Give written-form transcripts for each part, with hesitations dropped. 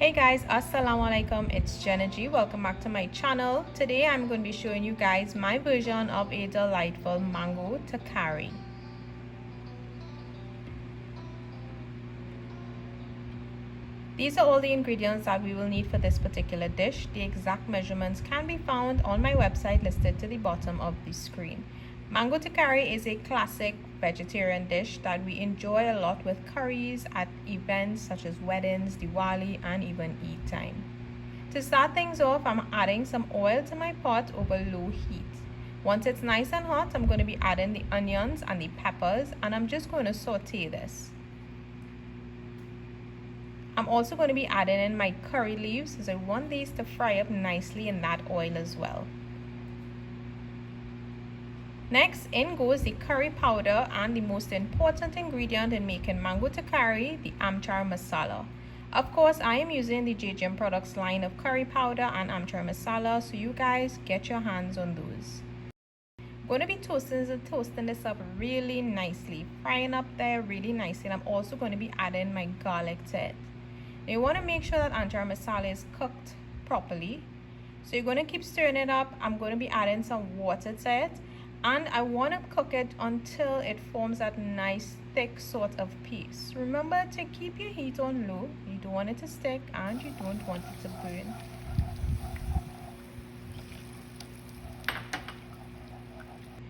Hey guys, assalamu alaikum, it's Jenna G. Welcome back to my channel. Today I'm going to be showing you guys my version of a delightful mango takari. These are all the ingredients that we will need for this particular dish. The exact measurements can be found on my website listed to the bottom of the screen. Mango takari is a classic vegetarian dish that we enjoy a lot with curries at events such as weddings, Diwali, and even Eid time. To start things off, I'm adding some oil to my pot over low heat. Once it's nice and hot, I'm going to be adding the onions and the peppers, and I'm just going to saute this. I'm also going to be adding in my curry leaves as I want these to fry up nicely in that oil as well. Next, in goes the curry powder and the most important ingredient in making mango takari, the Amchar masala. Of course, I am using the JGM Products line of curry powder and Amchar masala, so you guys get your hands on those. I'm going to be toasting this up really nicely, frying up there really nicely, and I'm also going to be adding my garlic to it. Now you want to make sure that Amchar masala is cooked properly, so you're going to keep stirring it up. I'm going to be adding some water to it. And I want to cook it until it forms that nice thick sort of paste. Remember to keep your heat on low. You don't want it to stick and you don't want it to burn.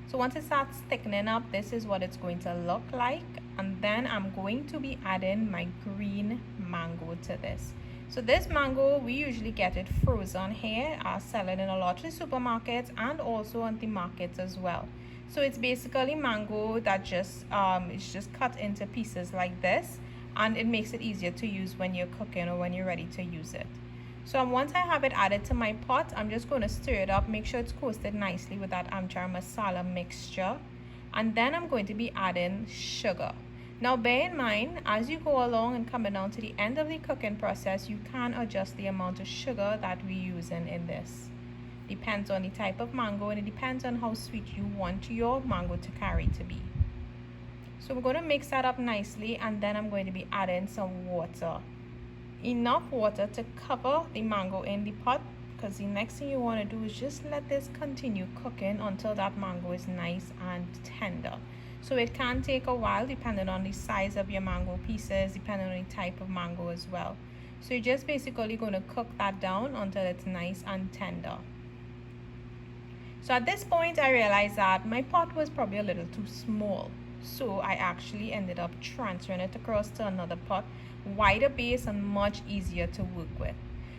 So once it starts thickening up, this is what it's going to look like. And then I'm going to be adding my green mango to this. So this mango, we usually get it frozen here. I sell it in a lot of supermarkets and also on the markets as well. So it's basically mango that just it's just cut into pieces like this, and it makes it easier to use when you're cooking or when you're ready to use it. So once I have it added to my pot, I'm just going to stir it up, make sure it's coated nicely with that Amchar masala mixture, and then I'm going to be adding sugar. Now bear in mind, as you go along and coming down to the end of the cooking process, you can adjust the amount of sugar that we're using in this. Depends on the type of mango, and it depends on how sweet you want your mango takari to be. So we're going to mix that up nicely, and then I'm going to be adding some water. Enough water to cover the mango in the pot, because the next thing you want to do is just let this continue cooking until that mango is nice and tender. So it can take a while depending on the size of your mango pieces, depending on the type of mango as well. So you're just basically going to cook that down until it's nice and tender. So at this point, I realized that my pot was probably a little too small. So I actually ended up transferring it across to another pot, wider base and much easier to work with.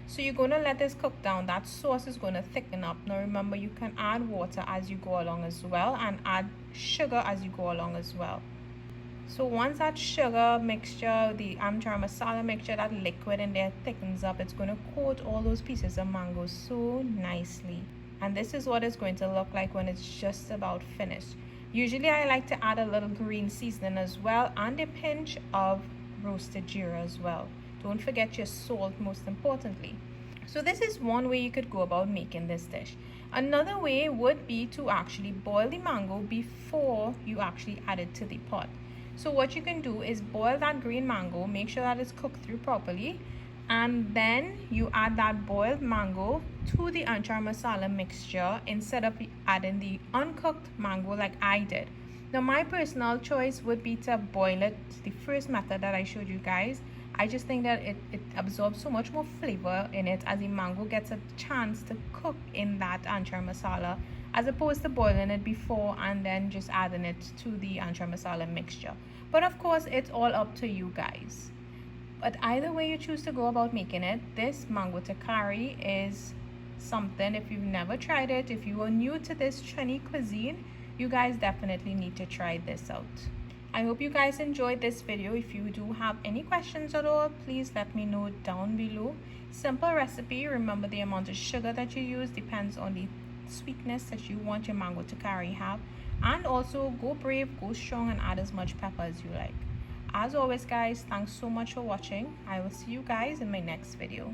So you're going to let this cook down. That sauce is going to thicken up. Now remember, you can add water as you go along as well, and add sugar as you go along as well. So once that sugar mixture, the Amchar masala mixture, that liquid in there thickens up, it's going to coat all those pieces of mango so nicely. And this is what it's going to look like when it's just about finished. Usually I like to add a little green seasoning as well, and a pinch of roasted jeera as well. Don't forget your salt, most importantly. So this is one way you could go about making this dish. Another way would be to actually boil the mango before you actually add it to the pot. So what you can do is boil that green mango, make sure that it's cooked through properly, and then you add that boiled mango to the Amchar masala mixture instead of adding the uncooked mango like I did. Now my personal choice would be to boil it the first method that I showed you guys. I just think that it absorbs so much more flavor in it as the mango gets a chance to cook in that Amchar masala, as opposed to boiling it before and then just adding it to the Amchar masala mixture. But of course, it's all up to you guys. But either way you choose to go about making it, this mango takari is something. If you've never tried it, if you are new to this Chinese cuisine, you guys definitely need to try this out. I hope you guys enjoyed this video. If you do have any questions at all, please let me know down below. Simple recipe. Remember, the amount of sugar that you use depends on the sweetness that you want your mango takari have. And also go brave, go strong, and add as much pepper as you like. As always guys, thanks so much for watching. I will see you guys in my next video.